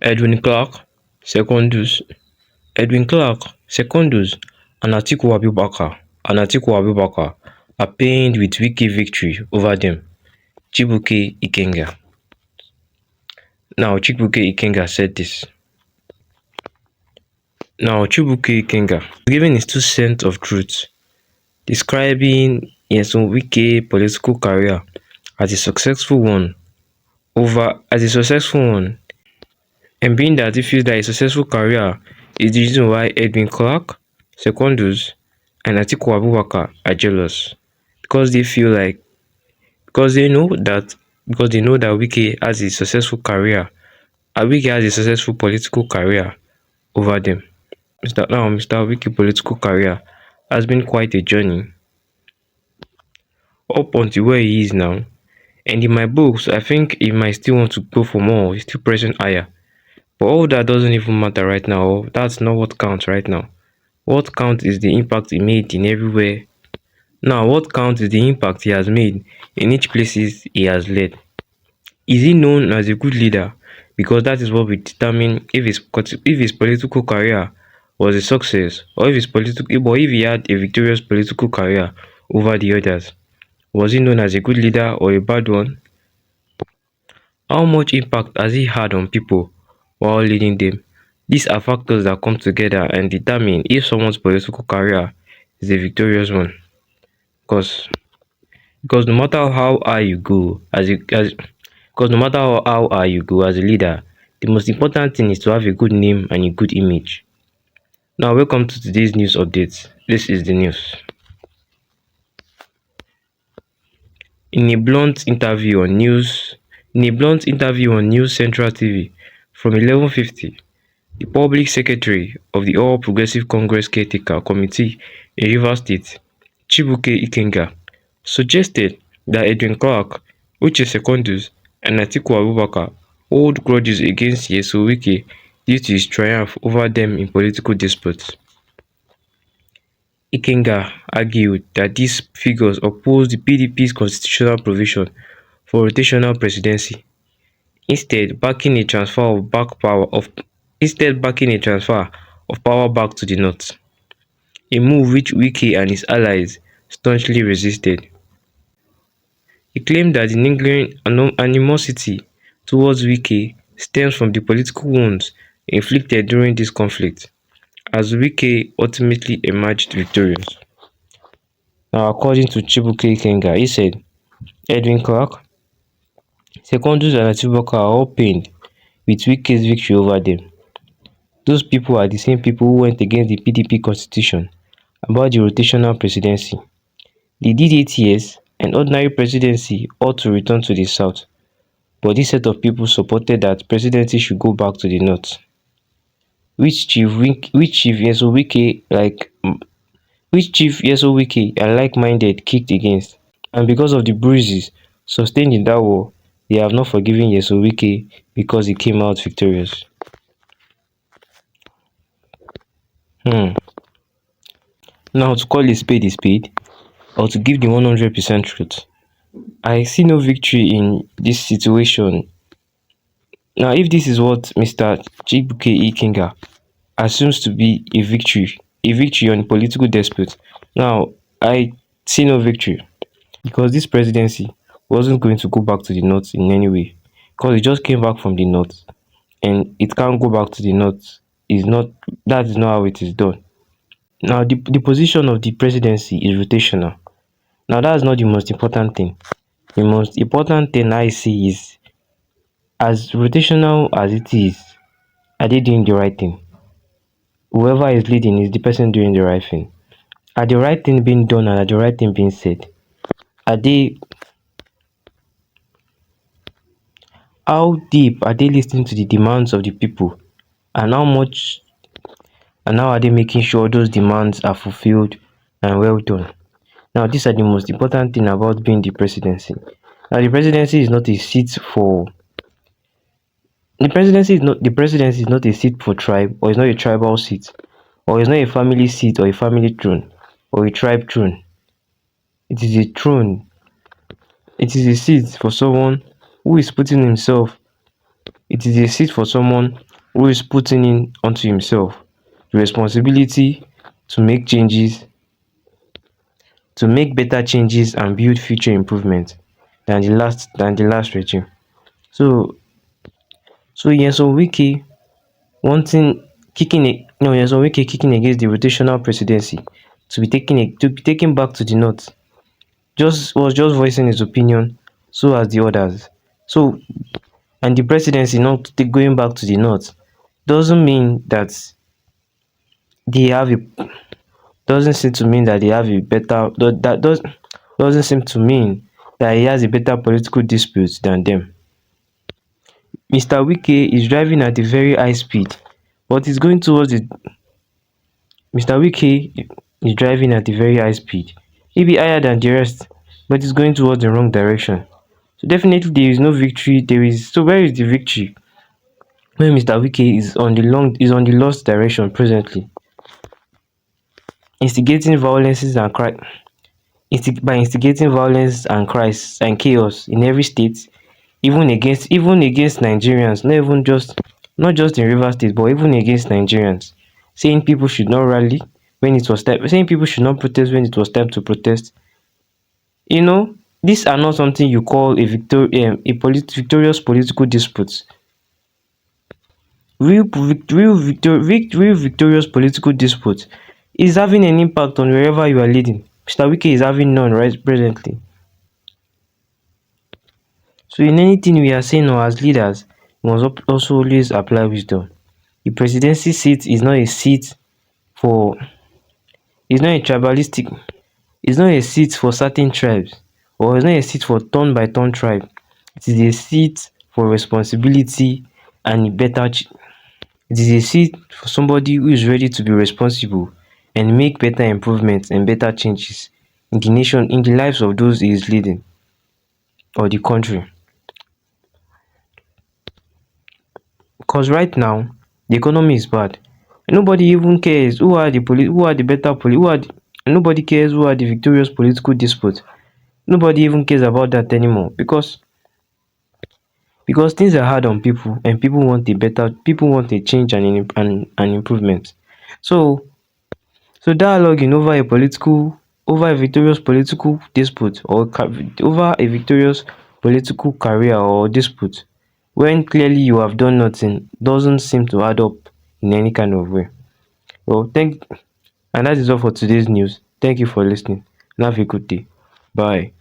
Edwin Clark, Secondus, Edwin Clark, Secondus, and Atiku Abubakar are pained with Wike victory over them. Chibike Ikenga. Now Chibike Ikenga said this. Now Chibike Ikenga giving his 2 cents of truth, describing Nyesom Wike political career as a successful one and being that he feels that a successful career is the reason why Edwin Clark, Secondus, and Atiku Abubakar are jealous because they feel like because they know that Wike has a successful career and Wike has a successful political career over them. Mr. Wike political career has been quite a journey up until where he is now. And in my books, I think he might still want to go for more, he's still pressing higher. But all that doesn't even matter right now. That's not what counts right now. What counts is the impact he made in everywhere. Now, what counts is the impact he has made in each places he has led. Is he known as a good leader? Because that is what will determine if his political career was a success, or if he had a victorious political career over the others. Was he known as a good leader or a bad one? How much impact has he had on people while leading them? These are factors that come together and determine if someone's political career is a victorious one. Because no matter how high you go because no matter how high you go as a leader, the most important thing is to have a good name and a good image. Now, welcome to today's news update. This is the news. In a blunt interview on News Central TV from 11:50, the Public Secretary of the All Progressive Congress Caretaker Committee in Rivers State, Chibike Ikenga, suggested that Edwin Clark, Uche Secondus, and Atiku Abubakar hold grudges against Nyesom Wike due to his triumph over them in political disputes. Ikenga argued that these figures oppose the PDP's constitutional provision for rotational presidency, instead backing a transfer of power back to the north, a move which Wike and his allies staunchly resisted. He claimed that the lingering animosity towards Wike stems from the political wounds inflicted during this conflict, as Wike ultimately emerged victorious. Now, according to Chibike Ikenga, he said, Edwin Clark, Secondus and Atiku are all pained with Wike's victory over them. Those people are the same people who went against the PDP constitution about the rotational presidency. They did 8 years and ordinary presidency ought to return to the south, but this set of people supported that presidency should go back to the north, which Chief Nyesom Wike and like-minded kicked against, and because of the bruises sustained in that war, they have not forgiven Nyesom Wike because he came out victorious. Now, to call a spade, or to give the 100% truth, I see no victory in this situation. Now, if this is what Mr. Chibike Ikenga assumes to be a victory on a political dispute, now I see no victory because this presidency wasn't going to go back to the north in any way, because it just came back from the north and it can't go back to the north. That is not how it is done. Now, the position of the presidency is rotational. Now, that's not the most important thing. The most important thing I see is, as rotational as it is, are they doing the right thing? Whoever is leading is the person doing the right thing. Are the right thing being done and are the right thing being said? How deep are they listening to the demands of the people, and how are they making sure those demands are fulfilled and well done? Now, these are the most important thing about being the presidency. Now, the presidency is not a seat for tribe, or it's not a tribal seat, or it's not a family seat, or a family throne, or a tribe throne. It is a throne. It is a seat for someone who is putting himself. It is a seat for someone who is putting in onto himself the responsibility to make changes, to make better changes and build future improvement than the last regime. So Nyesom Wike wanting Nyesom Wike kicking against the rotational presidency to be taken back to the north, just voicing his opinion, so as the others. So and the presidency not going back to the north doesn't mean that they have a doesn't seem to mean that they have a better that doesn't seem to mean that he has a better political dispute than them. Mr. Wike is driving at a very high speed, but is going towards the Mr. Wike is driving at a very high speed, maybe higher than the rest, but is going towards the wrong direction. So definitely there is no victory. There is so where is the victory when Mr. Wike is on the lost direction presently, instigating violences and crime by instigating violence and crisis and chaos in every state, even against Nigerians, not just in Rivers State, but even against Nigerians, saying people should not rally when it was time, saying people should not protest when it was time to protest. You know, these are not something you call victorious political disputes. Real victorious political dispute is having an impact on wherever you are leading. Mr. Wike is having none right presently. So in anything we are saying or as leaders, we must also always apply wisdom. The presidency seat is not a seat for is not a tribalistic is not a seat for certain tribes, or is not a seat for turn by turn tribe. It is a seat for responsibility and a it is a seat for somebody who is ready to be responsible and make better improvements and better changes in the nation, in the lives of those he is leading or the country. Because right now the economy is bad. Nobody even cares who are the better who are the, nobody cares who are the victorious political disputes. Nobody even cares about that anymore, because things are hard on people and people want a change and an improvement. So dialoguing over a victorious political dispute over a victorious political career or dispute, when clearly you have done nothing, doesn't seem to add up in any kind of way. Well, and that is all for today's news. Thank you for listening and have a good day. Bye.